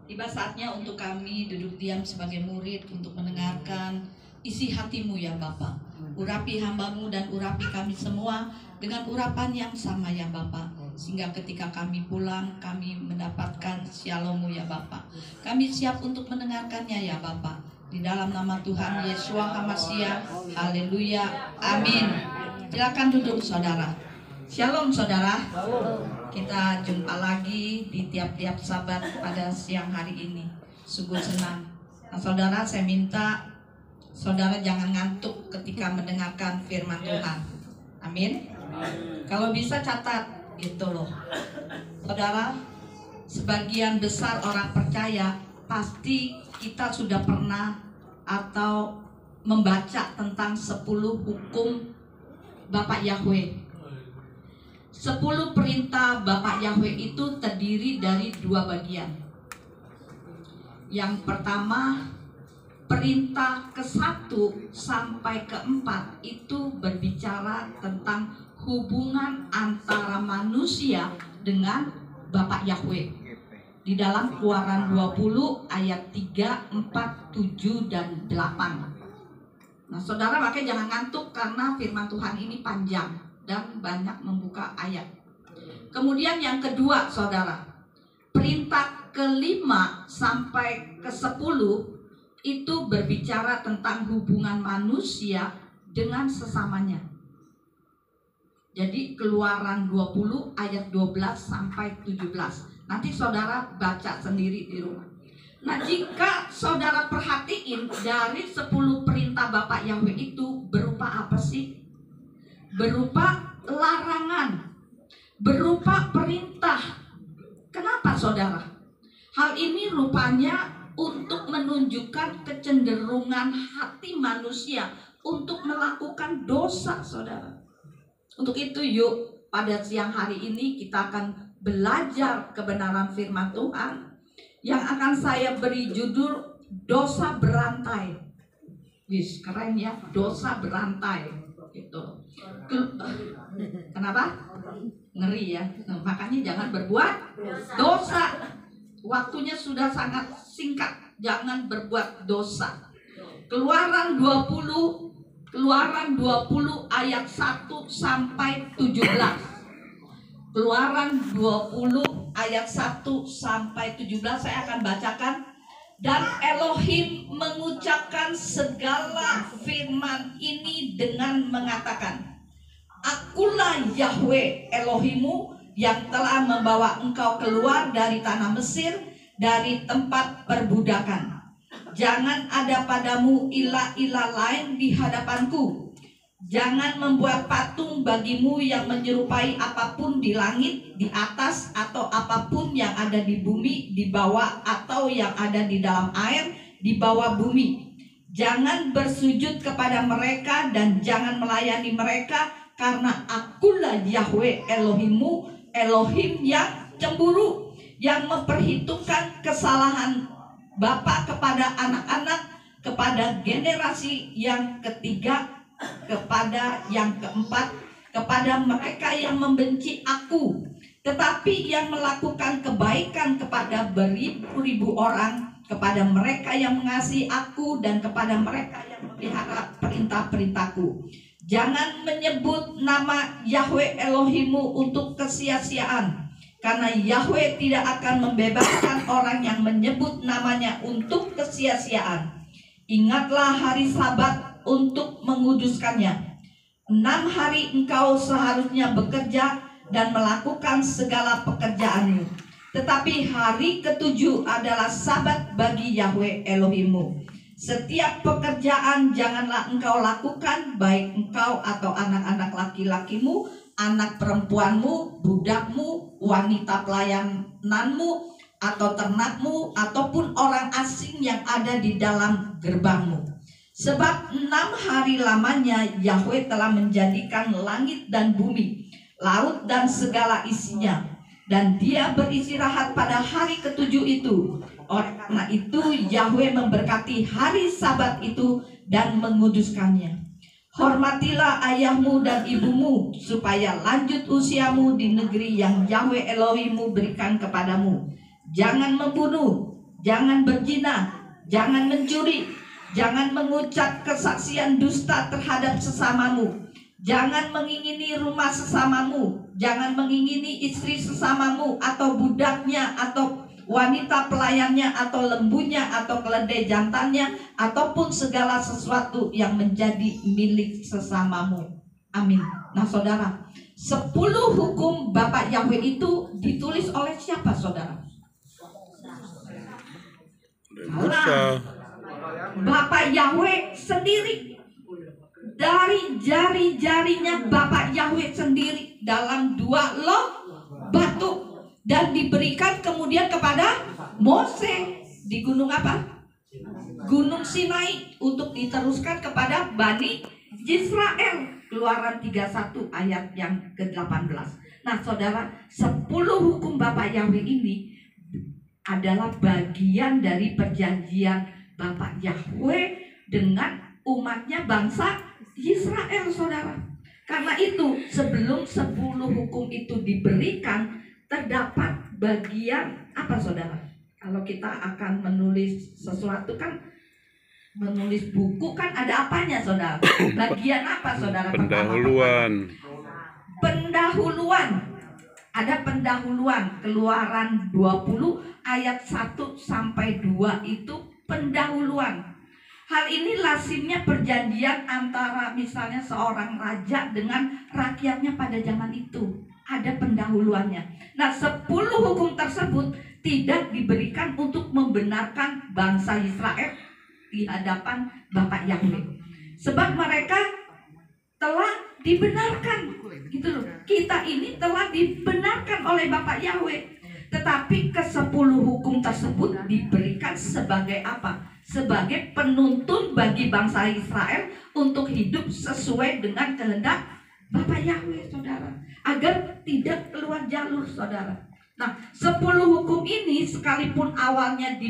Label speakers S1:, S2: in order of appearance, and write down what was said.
S1: Tiba saatnya untuk kami duduk diam sebagai murid untuk mendengarkan isi hatimu ya Bapa. Urapi hambamu dan urapi kami semua dengan urapan yang sama ya Bapa. Sehingga ketika kami pulang kami mendapatkan shalom-Mu ya Bapa. Kami siap untuk mendengarkannya ya Bapa. Di dalam nama Tuhan Yesus HaMasiah. Haleluya. Amin. Silakan duduk saudara. Shalom saudara. Kita jumpa lagi di tiap-tiap Sabat pada siang hari ini. Sungguh senang. Nah saudara, saya minta saudara jangan ngantuk ketika mendengarkan firman Tuhan. Amin. Kalau bisa catat gitu loh. Saudara, sebagian besar orang percaya pasti kita sudah pernah atau membaca tentang 10 hukum Bapak Yahweh. 10 perintah Bapak Yahweh itu terdiri dari 2 bagian. Yang pertama, perintah ke-1 sampai ke-4 itu berbicara tentang hubungan antara manusia dengan Bapak Yahweh. Di dalam Keluaran 20 ayat 3, 4, 7, dan 8. Nah saudara, makanya jangan ngantuk karena firman Tuhan ini panjang dan banyak membuka ayat. Kemudian yang kedua saudara, perintah ke-5 sampai ke-10 itu berbicara tentang hubungan manusia dengan sesamanya. Jadi Keluaran 20 ayat 12 sampai 17. Nanti saudara baca sendiri di rumah. Nah jika saudara perhatiin dari 10 perintah Bapak Yahweh itu berupa apa sih? Berupa larangan, berupa perintah. Kenapa saudara? Hal ini rupanya untuk menunjukkan kecenderungan hati manusia untuk melakukan dosa saudara. Untuk itu yuk pada siang hari ini kita akan belajar kebenaran firman Tuhan yang akan saya beri judul dosa berantai. Wis keren ya, dosa berantai gitu. Kenapa? Ngeri ya. Nah, makanya jangan berbuat dosa. Waktunya sudah sangat singkat. Jangan berbuat dosa. Keluaran 20 ayat 1 sampai 17. Keluaran 20 ayat 1 sampai 17 saya akan bacakan. Dan Elohim mengucapkan segala firman ini dengan mengatakan, Akulah Yahweh Elohimmu yang telah membawa engkau keluar dari tanah Mesir, dari tempat perbudakan. Jangan ada padamu ilah-ilah lain di hadapanku. Jangan membuat patung bagimu yang menyerupai apapun di langit, di atas, atau apapun yang ada di bumi, di bawah, atau yang ada di dalam air, di bawah bumi. Jangan bersujud kepada mereka dan jangan melayani mereka, karena akulah Yahweh Elohimmu, Elohim yang cemburu, yang memperhitungkan kesalahan bapa kepada anak-anak, kepada generasi yang ketiga, kepada yang keempat, kepada mereka yang membenci aku, tetapi yang melakukan kebaikan kepada beribu-ribu orang, kepada mereka yang mengasihi aku dan kepada mereka yang memelihara perintah-perintahku. Jangan menyebut nama Yahweh Elohimmu untuk kesia-siaan, karena Yahweh tidak akan membebaskan orang yang menyebut namanya untuk kesia-siaan. Ingatlah hari Sabat untuk menguduskannya. 6 hari engkau seharusnya bekerja dan melakukan segala pekerjaanmu. Tetapi hari ke-7 adalah Sabat bagi Yahweh Elohimmu. Setiap pekerjaan janganlah engkau lakukan, baik engkau atau anak-anak laki-lakimu, anak perempuanmu, budakmu, wanita pelayananmu, atau ternakmu, ataupun orang asing yang ada di dalam gerbangmu. Sebab 6 hari lamanya Yahweh telah menjadikan langit dan bumi, laut dan segala isinya, dan dia beristirahat pada hari ke-7 itu. Oleh karena itu Yahweh memberkati hari Sabat itu dan menguduskannya. Hormatilah ayahmu dan ibumu, supaya lanjut usiamu di negeri yang Yahweh Elohimmu berikan kepadamu. Jangan membunuh, jangan berzina, jangan mencuri, jangan mengucap kesaksian dusta terhadap sesamamu, jangan mengingini rumah sesamamu, jangan mengingini istri sesamamu atau budaknya atau wanita pelayannya atau lembunya atau keledai jantannya ataupun segala sesuatu yang menjadi milik sesamamu. Amin. Nah saudara, 10 hukum Bapak Yahweh itu ditulis oleh siapa saudara?
S2: Musa.
S1: Bapak Yahweh sendiri. Dari jari-jarinya Bapak Yahweh sendiri dalam 2 loh batu. Dan diberikan kemudian kepada Mose di gunung apa? Gunung Sinai untuk diteruskan kepada Bani Israel. Keluaran 31 ayat yang ke-18. Nah saudara, 10 hukum Bapak Yahweh ini adalah bagian dari perjanjian Bapak Yahweh dengan umatnya bangsa Israel saudara. Karena itu sebelum 10 hukum itu diberikan, terdapat bagian apa saudara? Kalau kita akan menulis sesuatu kan, menulis buku kan ada apanya saudara? Bagian apa saudara?
S2: Pendahuluan.
S1: Pendahuluan. Ada pendahuluan. Keluaran 20 ayat 1 sampai 2 itu pendahuluan. Hal ini lazimnya perjanjian antara misalnya seorang raja dengan rakyatnya pada zaman itu. Ada pendahuluannya. Nah 10 hukum tersebut tidak diberikan untuk membenarkan bangsa Israel di hadapan Bapak Yahweh. Sebab mereka telah dibenarkan. Gitu loh. Kita ini telah dibenarkan oleh Bapak Yahweh. Tetapi ke-10 hukum tersebut diberikan sebagai apa? Sebagai penuntun bagi bangsa Israel untuk hidup sesuai dengan kehendak Bapak Yahweh saudara, agar tidak keluar jalur saudara. Nah 10 hukum ini sekalipun awalnya